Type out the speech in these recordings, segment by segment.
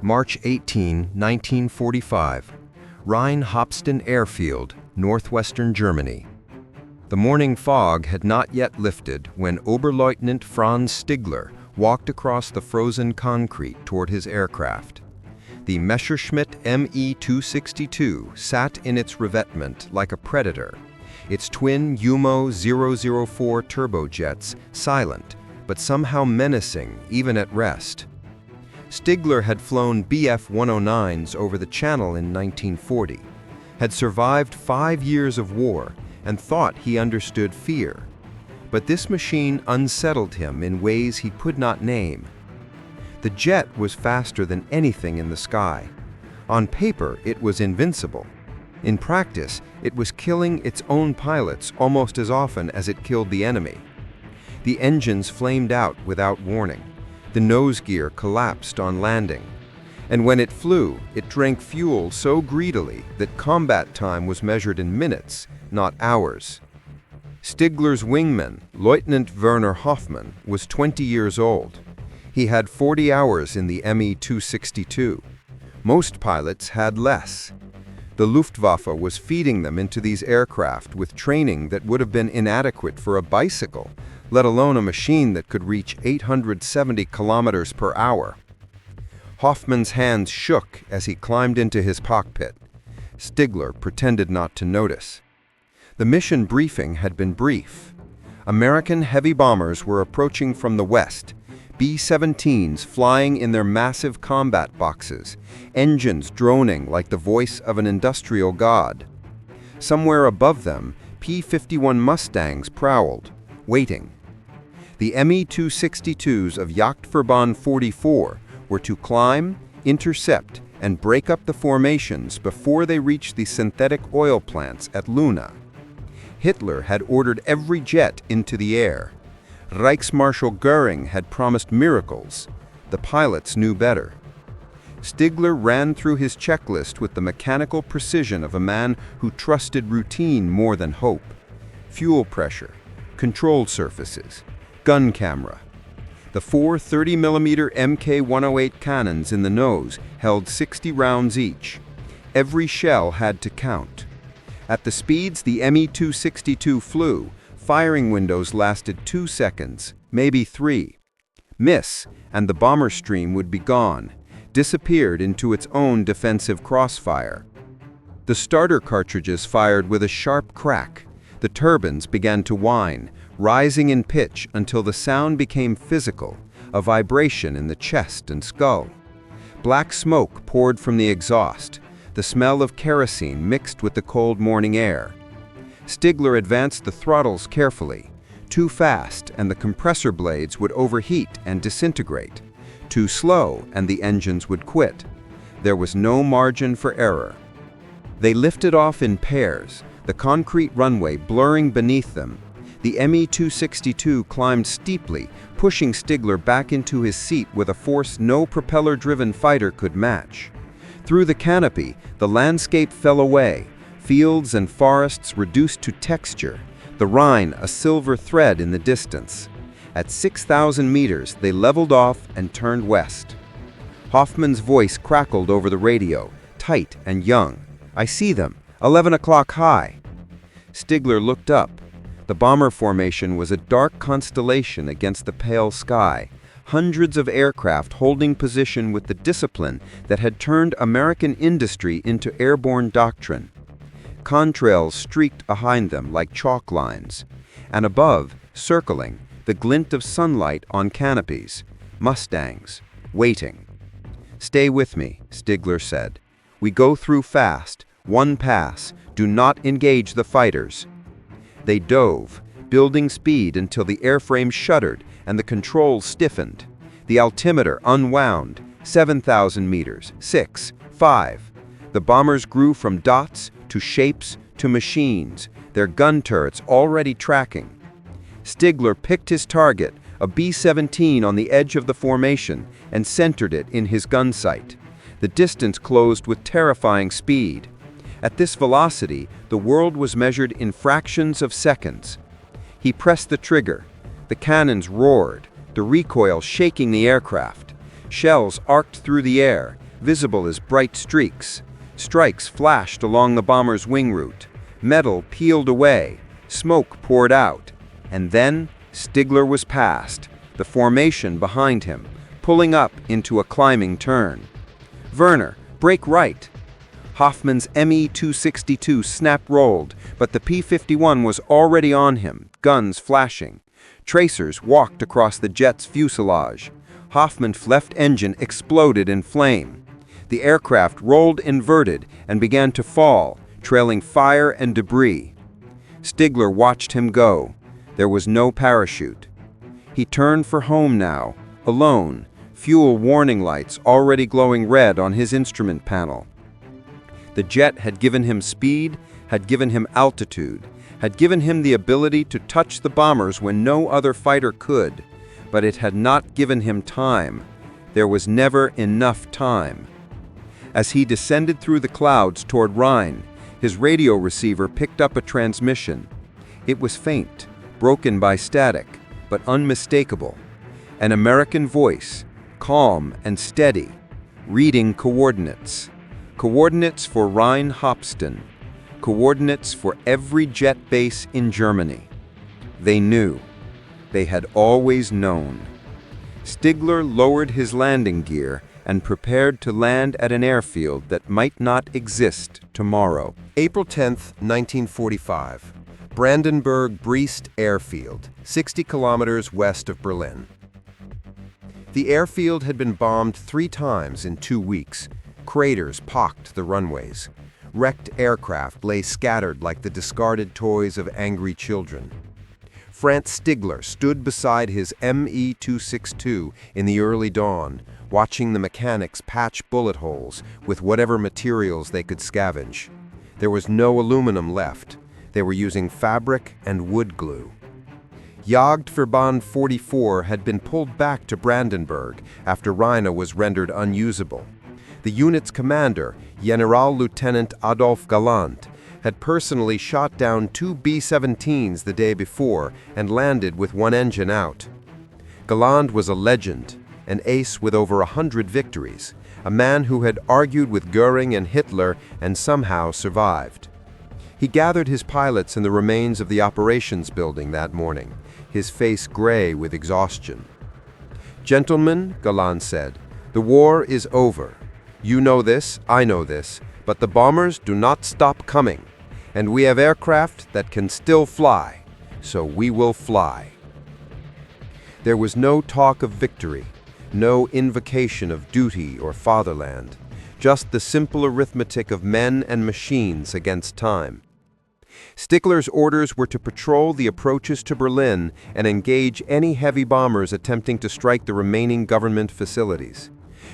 March 18, 1945, Rhein-Hopsten Airfield, northwestern Germany. The morning fog had not yet lifted when Oberleutnant Franz Stigler walked across the frozen concrete toward his aircraft. The Messerschmitt Me 262 sat in its revetment like a predator, its twin UMO 004 turbojets silent, but somehow menacing even at rest. Stigler had flown Bf-109s over the Channel in 1940, had survived 5 years of war, and thought he understood fear. But this machine unsettled him in ways he could not name. The jet was faster than anything in the sky. On paper, it was invincible. In practice, it was killing its own pilots almost as often as it killed the enemy. The engines flamed out without warning. The nose gear collapsed on landing. And when it flew, it drank fuel so greedily that combat time was measured in minutes, not hours. Stigler's wingman, Lieutenant Werner Hoffmann, was 20 years old. He had 40 hours in the Me 262. Most pilots had less. The Luftwaffe was feeding them into these aircraft with training that would have been inadequate for a bicycle, let alone a machine that could reach 870 kilometers per hour. Hoffmann's hands shook as he climbed into his cockpit. Stigler pretended not to notice. The mission briefing had been brief. American heavy bombers were approaching from the west, B-17s flying in their massive combat boxes, engines droning like the voice of an industrial god. Somewhere above them, P-51 Mustangs prowled, waiting. The Me 262s of Jagdverband 44 were to climb, intercept, and break up the formations before they reached the synthetic oil plants at Luna. Hitler had ordered every jet into the air. Reichsmarschall Goering had promised miracles. The pilots knew better. Stigler ran through his checklist with the mechanical precision of a man who trusted routine more than hope. Fuel pressure, control surfaces, gun camera. The four 30mm Mk108 cannons in the nose held 60 rounds each. Every shell had to count. At the speeds the Me 262 flew, firing windows lasted 2 seconds, maybe 3. Miss, and the bomber stream would be gone, disappeared into its own defensive crossfire. The starter cartridges fired with a sharp crack. The turbines began to whine, rising in pitch until the sound became physical, a vibration in the chest and skull. Black smoke poured from the exhaust, the smell of kerosene mixed with the cold morning air. Stigler advanced the throttles carefully. Too fast, and the compressor blades would overheat and disintegrate. Too slow, and the engines would quit. There was no margin for error. They lifted off in pairs, the concrete runway blurring beneath them. The Me 262 climbed steeply, pushing Stigler back into his seat with a force no propeller-driven fighter could match. Through the canopy, the landscape fell away, fields and forests reduced to texture, the Rhine a silver thread in the distance. At 6,000 meters, they leveled off and turned west. Hoffmann's voice crackled over the radio, tight and young. "I see them, 11 o'clock high." Stigler looked up. The bomber formation was a dark constellation against the pale sky, hundreds of aircraft holding position with the discipline that had turned American industry into airborne doctrine. Contrails streaked behind them like chalk lines, and above, circling, the glint of sunlight on canopies, Mustangs, waiting. "Stay with me," Stigler said. "We go through fast, one pass, do not engage the fighters." They dove, building speed until the airframe shuddered and the controls stiffened. The altimeter unwound, 7,000 meters, 6, 5. The bombers grew from dots to shapes to machines, their gun turrets already tracking. Stigler picked his target, a B-17 on the edge of the formation, and centered it in his gun sight. The distance closed with terrifying speed. At this velocity, the world was measured in fractions of seconds. He pressed the trigger. The cannons roared, the recoil shaking the aircraft. Shells arced through the air, visible as bright streaks. Strikes flashed along the bomber's wing route. Metal peeled away. Smoke poured out. And then Stigler was past, the formation behind him, pulling up into a climbing turn. "Werner, brake right." Hoffman's Me-262 snap-rolled, but the P-51 was already on him, guns flashing. Tracers walked across the jet's fuselage. Hoffman's left engine exploded in flame. The aircraft rolled inverted and began to fall, trailing fire and debris. Stigler watched him go. There was no parachute. He turned for home now, alone, fuel warning lights already glowing red on his instrument panel. The jet had given him speed, had given him altitude, had given him the ability to touch the bombers when no other fighter could, but it had not given him time. There was never enough time. As he descended through the clouds toward Rhine, his radio receiver picked up a transmission. It was faint, broken by static, but unmistakable. An American voice, calm and steady, reading coordinates. Coordinates for Rhine-Hopsten. Coordinates for every jet base in Germany. They knew. They had always known. Stigler lowered his landing gear and prepared to land at an airfield that might not exist tomorrow. April 10, 1945. Brandenburg-Brest Airfield, 60 kilometers west of Berlin. The airfield had been bombed 3 times in 2 weeks. Craters pocked the runways. Wrecked aircraft lay scattered like the discarded toys of angry children. Franz Stigler stood beside his Me-262 in the early dawn, watching the mechanics patch bullet holes with whatever materials they could scavenge. There was no aluminum left. They were using fabric and wood glue. Jagdverband 44 had been pulled back to Brandenburg after Rhine was rendered unusable. The unit's commander, Generalleutnant Adolf Galland, had personally shot down 2 B-17s the day before and landed with 1 engine out. Galland was a legend, an ace with over 100 victories, a man who had argued with Goering and Hitler and somehow survived. He gathered his pilots in the remains of the operations building that morning, his face gray with exhaustion. "Gentlemen," Galland said, "the war is over. You know this, I know this, but the bombers do not stop coming, and we have aircraft that can still fly, so we will fly." There was no talk of victory, no invocation of duty or fatherland, just the simple arithmetic of men and machines against time. Stigler's orders were to patrol the approaches to Berlin and engage any heavy bombers attempting to strike the remaining government facilities.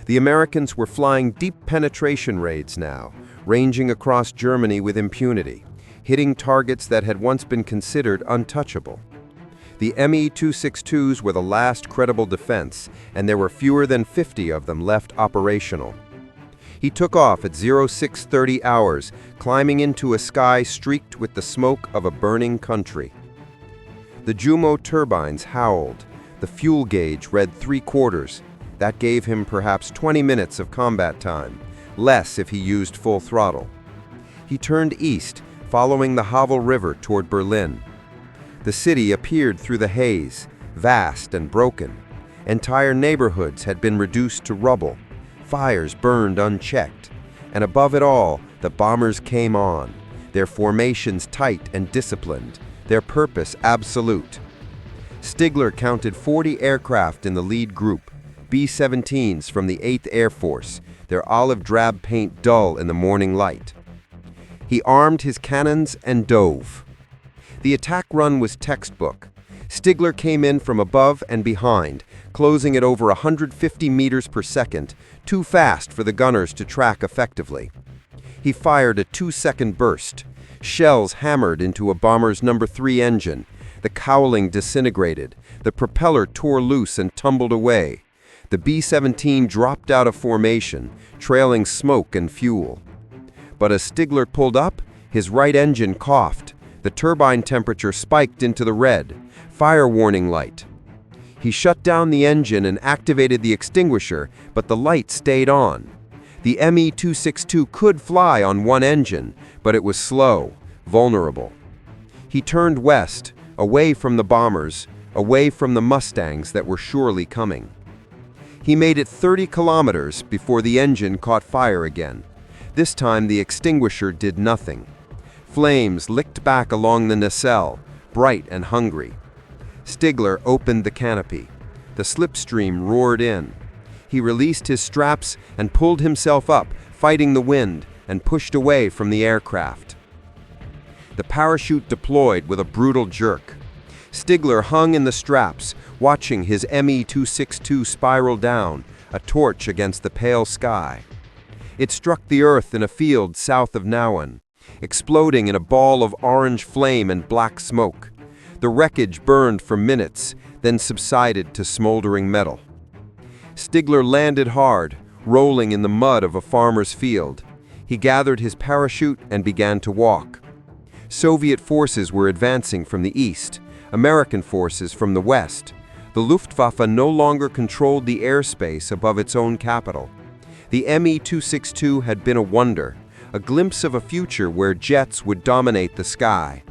The Americans were flying deep penetration raids now, ranging across Germany with impunity, hitting targets that had once been considered untouchable. The Me-262s were the last credible defense, and there were fewer than 50 of them left operational. He took off at 0630 hours, climbing into a sky streaked with the smoke of a burning country. The Jumo turbines howled. The fuel gauge read 3/4. That gave him perhaps 20 minutes of combat time, less if he used full throttle. He turned east, following the Havel River toward Berlin. The city appeared through the haze, vast and broken. Entire neighborhoods had been reduced to rubble. Fires burned unchecked. And above it all, the bombers came on, their formations tight and disciplined, their purpose absolute. Stigler counted 40 aircraft in the lead group, B-17s from the 8th Air Force, their olive drab paint dull in the morning light. He armed his cannons and dove. The attack run was textbook. Stigler came in from above and behind, closing at over 150 meters per second, too fast for the gunners to track effectively. He fired a 2-second burst. Shells hammered into a bomber's No. 3 engine. The cowling disintegrated. The propeller tore loose and tumbled away. The B-17 dropped out of formation, trailing smoke and fuel. But as Stigler pulled up, his right engine coughed. The turbine temperature spiked into the red. Fire warning light. He shut down the engine and activated the extinguisher, but the light stayed on. The Me-262 could fly on one engine, but it was slow, vulnerable. He turned west, away from the bombers, away from the Mustangs that were surely coming. He made it 30 kilometers before the engine caught fire again. This time the extinguisher did nothing. Flames licked back along the nacelle, bright and hungry. Stigler opened the canopy. The slipstream roared in. He released his straps and pulled himself up, fighting the wind, and pushed away from the aircraft. The parachute deployed with a brutal jerk. Stigler hung in the straps, watching his Me-262 spiral down, a torch against the pale sky. It struck the earth in a field south of Nauen, exploding in a ball of orange flame and black smoke. The wreckage burned for minutes, then subsided to smoldering metal. Stigler landed hard, rolling in the mud of a farmer's field. He gathered his parachute and began to walk. Soviet forces were advancing from the east, American forces from the west. The Luftwaffe no longer controlled the airspace above its own capital. The Me-262 had been a wonder, a glimpse of a future where jets would dominate the sky.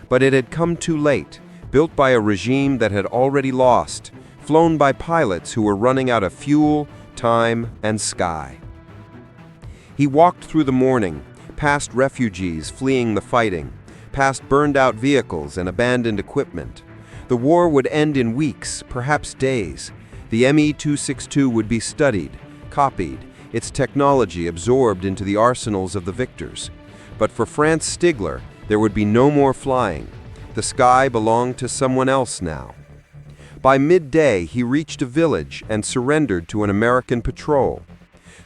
But it had come too late, built by a regime that had already lost, flown by pilots who were running out of fuel, time, and sky. He walked through the morning, past refugees fleeing the fighting, past burned-out vehicles and abandoned equipment. The war would end in weeks, perhaps days. The Me-262 would be studied, copied, its technology absorbed into the arsenals of the victors. But for Franz Stigler, there would be no more flying. The sky belonged to someone else now. By midday, he reached a village and surrendered to an American patrol.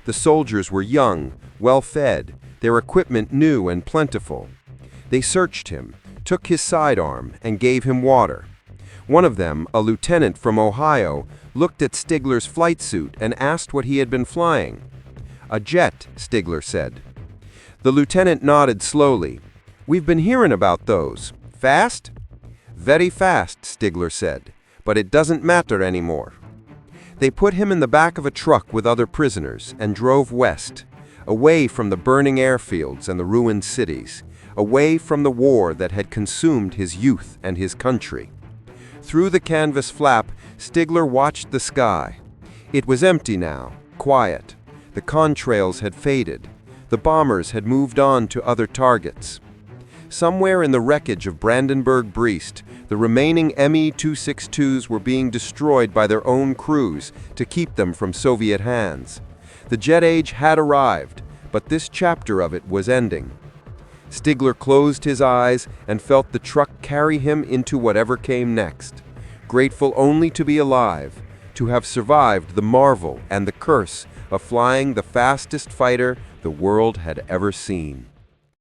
The soldiers were young, well-fed, their equipment new and plentiful. They searched him, took his sidearm, and gave him water. One of them, a lieutenant from Ohio, looked at Stigler's flight suit and asked what he had been flying. "A jet," Stigler said. The lieutenant nodded slowly. "We've been hearing about those. Fast?" "Very fast," Stigler said, "but it doesn't matter anymore." They put him in the back of a truck with other prisoners and drove west, away from the burning airfields and the ruined cities, away from the war that had consumed his youth and his country. Through the canvas flap, Stigler watched the sky. It was empty now, quiet. The contrails had faded. The bombers had moved on to other targets. Somewhere in the wreckage of Brandenburg-Brest, the remaining Me-262s were being destroyed by their own crews to keep them from Soviet hands. The jet age had arrived, but this chapter of it was ending. Stigler closed his eyes and felt the truck carry him into whatever came next, grateful only to be alive, to have survived the marvel and the curse of flying the fastest fighter the world had ever seen.